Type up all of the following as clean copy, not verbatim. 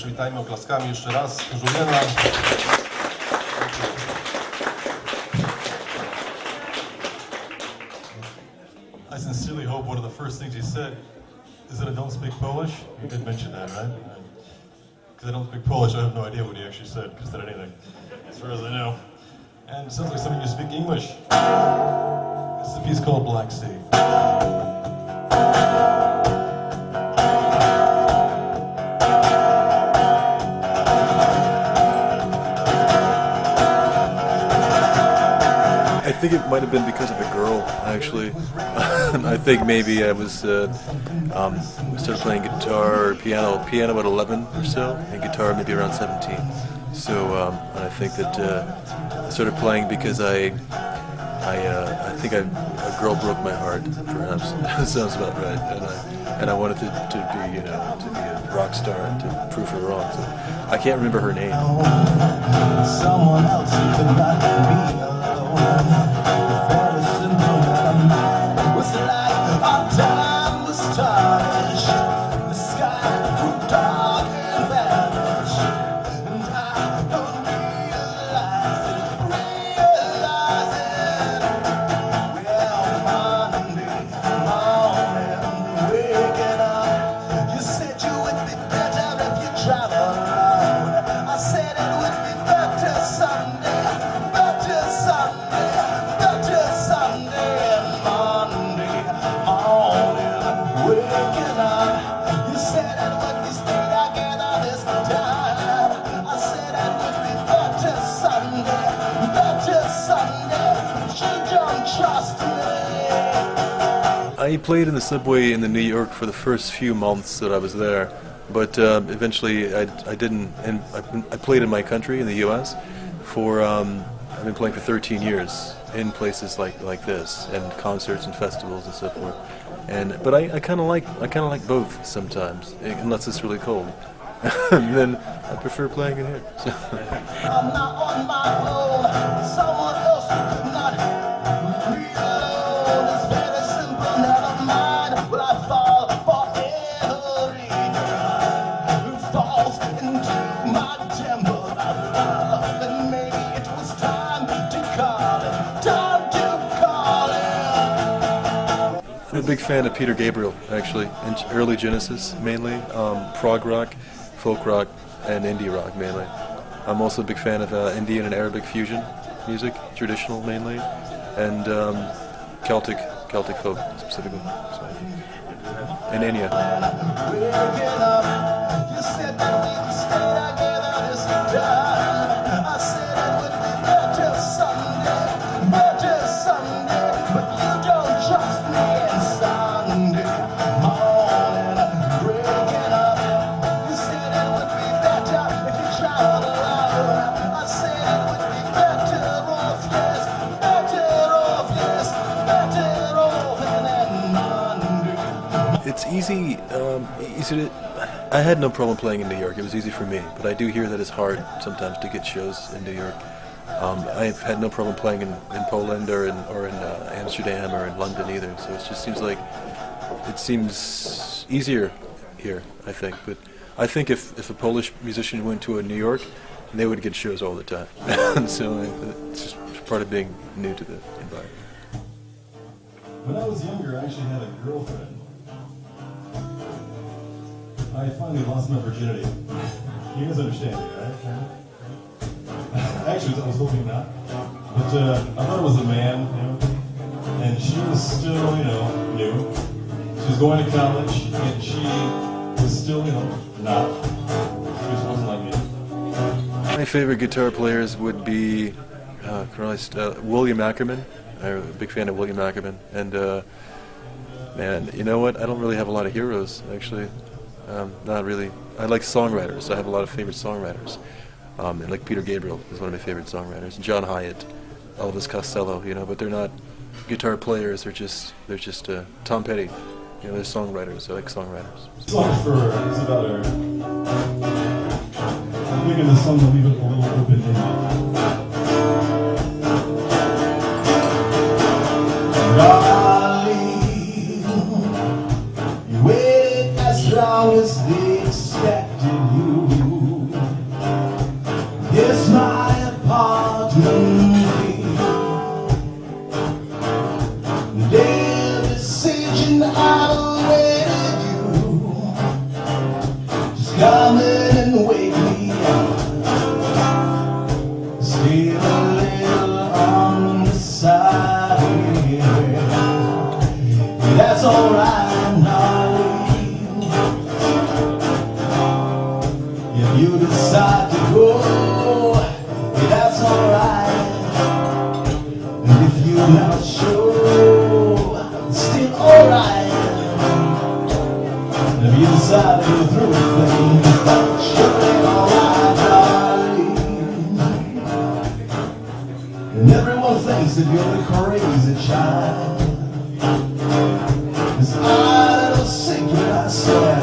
Przywitajmy oklaskami jeszcze raz Juliana. I sincerely hope one of the first things he said is that I don't speak Polish. You did mention that, right? Because I don't speak Polish, I have no idea what he actually said, because said anything, as far as I know. And it sounds like some of you speak English. This is a piece called Black Sea. I think it might have been because of a girl, actually. I think maybe I was started playing guitar or piano at 11 or so, and guitar maybe around 17. So, and I think that I started playing because I think a girl broke my heart, perhaps. That sounds about right. And I wanted to be, to be a rock star and to prove her wrong. So I can't remember her name. Someone else who could not be alone. Very simple mind. It was like our time was tarnished. The sky grew dark and vanished. And I don't realize it. Well, Monday morning, waking up, you said you would be better if you traveled alone. I said it would be better Sunday, better Sunday, better Sunday, Monday morning, waking up. You said it would be stay together this time. I said it would be better Sunday, but you don't trust me. I played in the subway in New York for the first few months that I was there, but eventually I didn't. And I played in my country, in the U.S. for I've been playing for 13 years in places like this, and concerts and festivals and so forth. But I kind of like both sometimes, unless it's really cold. And then I prefer playing it here. So. I'm not on my own. Someone else could not be alone. It's very simple, never mind. Will I fall for every girl who falls into my temple of love? And maybe it was time to call it, time to call it. I'm a big fan of Peter Gabriel, actually, and early Genesis mainly, prog rock, folk rock, and indie rock mainly. I'm also a big fan of Indian and Arabic fusion music, traditional mainly, and Celtic folk specifically. So. And Enya. Waking up, you said that we would stay together this time. I said it would be better Sunday, but you don't trust me. And Sunday morning, waking up, you said it would be better if you traveled alone. I said it would be better off, yes, better off, and then Monday. It's easy to. I had no problem playing in New York. It was easy for me, but I do hear that it's hard sometimes to get shows in New York. I've had no problem playing in Poland or in Amsterdam or in London either. So it just seems easier here, I think. But I think if a Polish musician went to New York, they would get shows all the time. So it's just part of being new to the environment. When I was younger, I actually had a girlfriend. I finally lost my virginity. You guys understand me, right? Actually, I was hoping not. But I thought it was a man, and she was still, new. She was going to college, and she was still, not. She just wasn't like me. My favorite guitar players would be William Ackerman. I'm a big fan of William Ackerman. And, man, you know what? I don't really have a lot of heroes, actually. Not really. I like songwriters. I have a lot of favorite songwriters. And like Peter Gabriel is one of my favorite songwriters. John Hyatt, Elvis Costello, but they're not guitar players. They're just Tom Petty. They're songwriters. I like songwriters. This song's it's about her. I'm thinking the song will leave it a little open-ended. Darling, you waited as long as they expected you. You decided to go through with things, but sure ain't alright, darling. And everyone thinks that you're a crazy child. It's our little secret, I swear.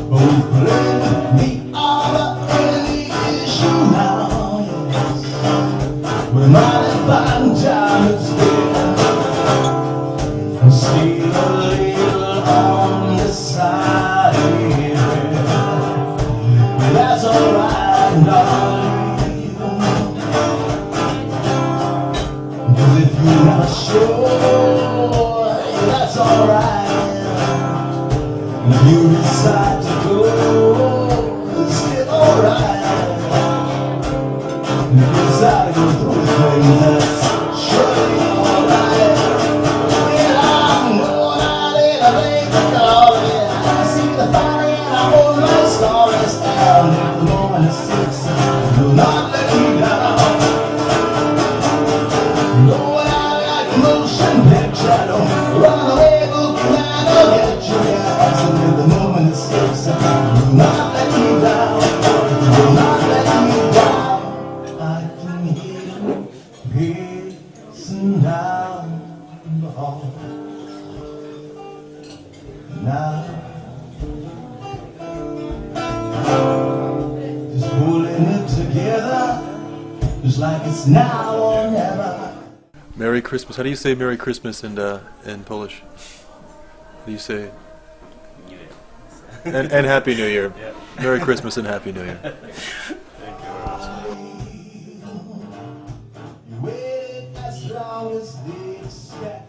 But we've played the other any issue now, yes. We're mighty fine time instead. And still a little on the side, yeah. That's alright, darling. 'Cause if you're not sure, that's alright. And if you decide to go, it's still alright. And if you decide to go through the thing, that's surely alright. Well, I'm going out in a lake of glory. I see the fire and I hold my stories down. If the moment is six, do not let me down. Going out like a motion picture. Don't run away looking at or get you guys. And if the moment is six, do not let me down. Do not let me down. I can hear you pacing down the hall now. Just pulling it together, just like it's now or never. Merry Christmas. How do you say Merry Christmas in Polish? How do you say? And Happy New Year. Yeah. Merry Christmas and Happy New Year. Thank you very much. You waited as long as they expect.